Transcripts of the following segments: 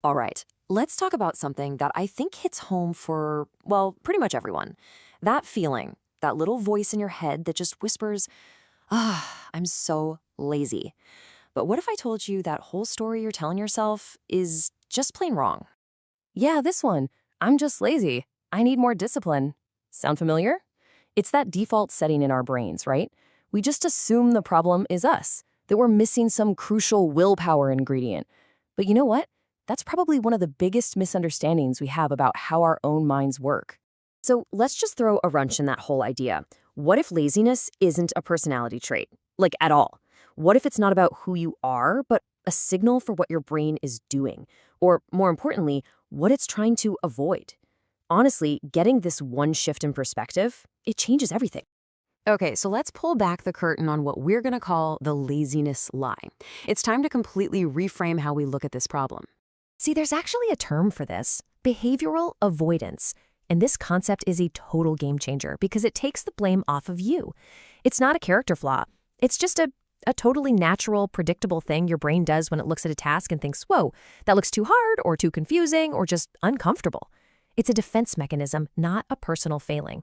All right, let's talk about something that I think hits home for, well, pretty much everyone. That feeling, that little voice in your head that just whispers, I'm so lazy. But what if I told you that whole story you're telling yourself is just plain wrong? Yeah, this one. I'm just lazy. I need more discipline. Sound familiar? It's that default setting in our brains, right? We just assume the problem is us, that we're missing some crucial willpower ingredient. But you know what? That's probably one of the biggest misunderstandings we have about how our own minds work. So let's just throw a wrench in that whole idea. What if laziness isn't a personality trait? Like at all? What if it's not about who you are, but a signal for what your brain is doing? Or more importantly, what it's trying to avoid? Honestly, getting this one shift in perspective, it changes everything. Okay, so let's pull back the curtain on what we're going to call the laziness lie. It's time to completely reframe how we look at this problem. See, there's actually a term for this: behavioral avoidance. And this concept is a total game changer because it takes the blame off of you. It's not a character flaw. It's just a totally natural, predictable thing your brain does when it looks at a task and thinks, whoa, that looks too hard or too confusing or just uncomfortable. It's a defense mechanism, not a personal failing.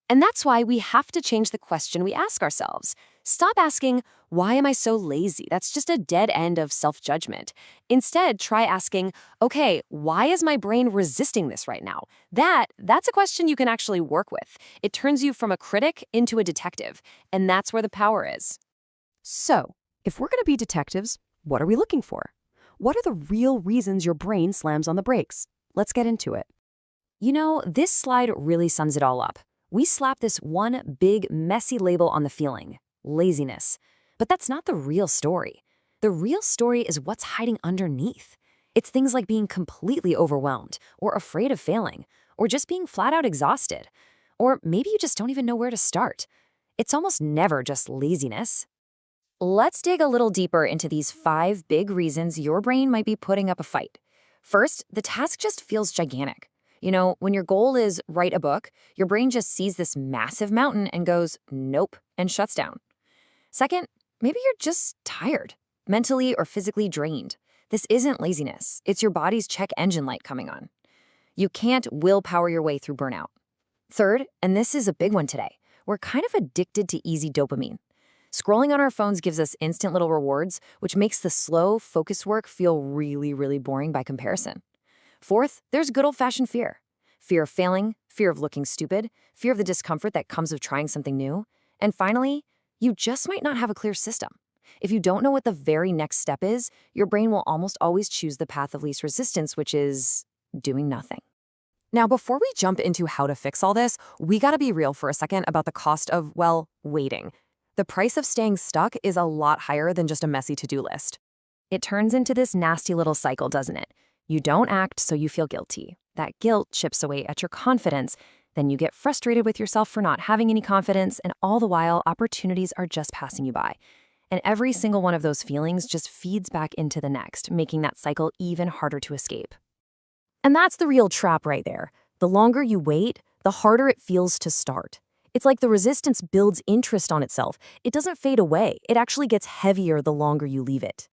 And that's why we have to change the question we ask ourselves. Stop asking, why am I so lazy? That's just a dead end of self-judgment. Instead, try asking, okay, why is my brain resisting this right now? That's a question you can actually work with. It turns you from a critic into a detective, and that's where the power is. So, if we're going to be detectives, what are we looking for? What are the real reasons your brain slams on the brakes? Let's get into it. You know, this slide really sums it all up. We slap this one big, messy label on the feeling, laziness. But that's not the real story. The real story is what's hiding underneath. It's things like being completely overwhelmed, or afraid of failing, or just being flat out exhausted. Or maybe you just don't even know where to start. It's almost never just laziness. Let's dig a little deeper into these 5 big reasons your brain might be putting up a fight. First, the task just feels gigantic. You know, when your goal is write a book, your brain just sees this massive mountain and goes, nope, and shuts down. Second, maybe you're just tired, mentally or physically drained. This isn't laziness. It's your body's check engine light coming on. You can't willpower your way through burnout. Third, and this is a big one today, we're kind of addicted to easy dopamine. Scrolling on our phones gives us instant little rewards, which makes the slow, focused work feel really, really boring by comparison. Fourth, there's good old-fashioned fear. Fear of failing, fear of looking stupid, fear of the discomfort that comes with trying something new. And finally, you just might not have a clear system. If you don't know what the very next step is, your brain will almost always choose the path of least resistance, which is doing nothing. Now, before we jump into how to fix all this, we gotta be real for a second about the cost of, well, waiting. The price of staying stuck is a lot higher than just a messy to-do list. It turns into this nasty little cycle, doesn't it? You don't act, so you feel guilty. That guilt chips away at your confidence. Then you get frustrated with yourself for not having any confidence, and all the while, opportunities are just passing you by. And every single one of those feelings just feeds back into the next, making that cycle even harder to escape. And that's the real trap right there. The longer you wait, the harder it feels to start. It's like the resistance builds interest on itself. It doesn't fade away. It actually gets heavier the longer you leave it.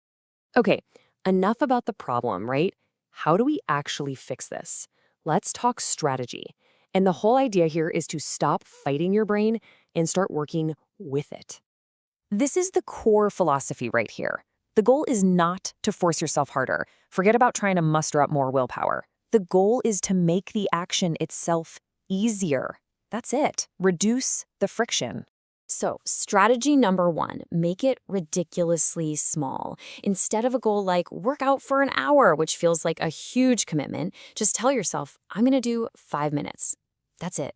Okay, enough about the problem, right? How do we actually fix this? Let's talk strategy. And the whole idea here is to stop fighting your brain and start working with it. This is the core philosophy right here. The goal is not to force yourself harder. Forget about trying to muster up more willpower. The goal is to make the action itself easier. That's it. Reduce the friction. So, strategy number 1, make it ridiculously small. Instead of a goal like work out for an hour, which feels like a huge commitment, just tell yourself, I'm going to do 5 minutes. That's it.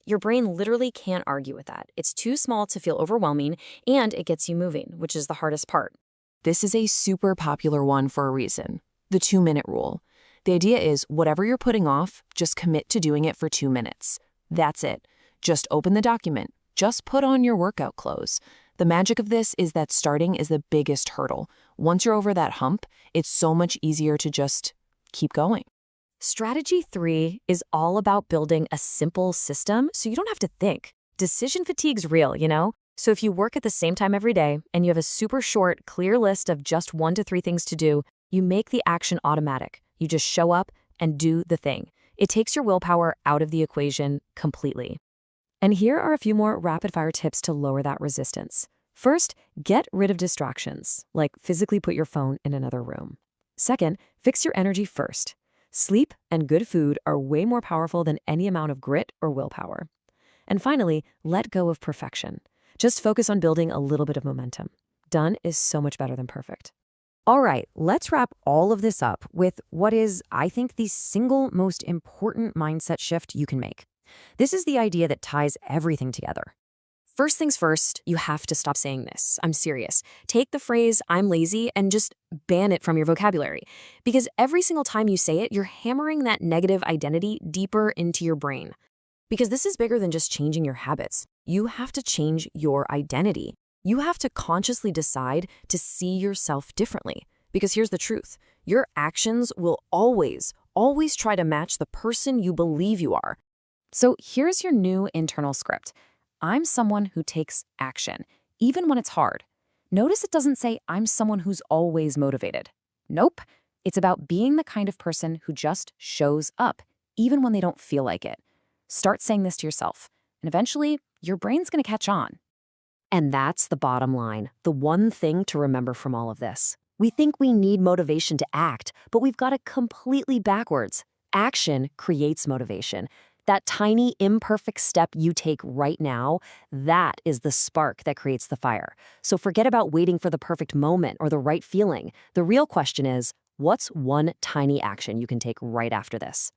Your brain literally can't argue with that. It's too small to feel overwhelming, and it gets you moving, which is the hardest part. This is a super popular one for a reason. The 2-minute rule. The idea is whatever you're putting off, just commit to doing it for 2 minutes. That's it. Just open the document. Just put on your workout clothes. The magic of this is that starting is the biggest hurdle. Once you're over that hump, it's so much easier to just keep going. Strategy 3 is all about building a simple system so you don't have to think. Decision fatigue's real, you know? So if you work at the same time every day and you have a super short, clear list of just 1 to 3 things to do, you make the action automatic. You just show up and do the thing. It takes your willpower out of the equation completely. And here are a few more rapid-fire tips to lower that resistance. First, get rid of distractions, like physically put your phone in another room. Second, fix your energy first. Sleep and good food are way more powerful than any amount of grit or willpower. And finally, let go of perfection. Just focus on building a little bit of momentum. Done is so much better than perfect. All right, let's wrap all of this up with what is, I think, the single most important mindset shift you can make. This is the idea that ties everything together. First things first, you have to stop saying this. I'm serious. Take the phrase, I'm lazy, and just ban it from your vocabulary. Because every single time you say it, you're hammering that negative identity deeper into your brain. Because this is bigger than just changing your habits. You have to change your identity. You have to consciously decide to see yourself differently. Because here's the truth. Your actions will always try to match the person you believe you are. So here's your new internal script. I'm someone who takes action, even when it's hard. Notice it doesn't say I'm someone who's always motivated. Nope. It's about being the kind of person who just shows up, even when they don't feel like it. Start saying this to yourself, and eventually, your brain's going to catch on. And that's the bottom line, the one thing to remember from all of this. We think we need motivation to act, but we've got it completely backwards. Action creates motivation. That tiny, imperfect step you take right now, that is the spark that creates the fire. So forget about waiting for the perfect moment or the right feeling. The real question is, what's one tiny action you can take right after this?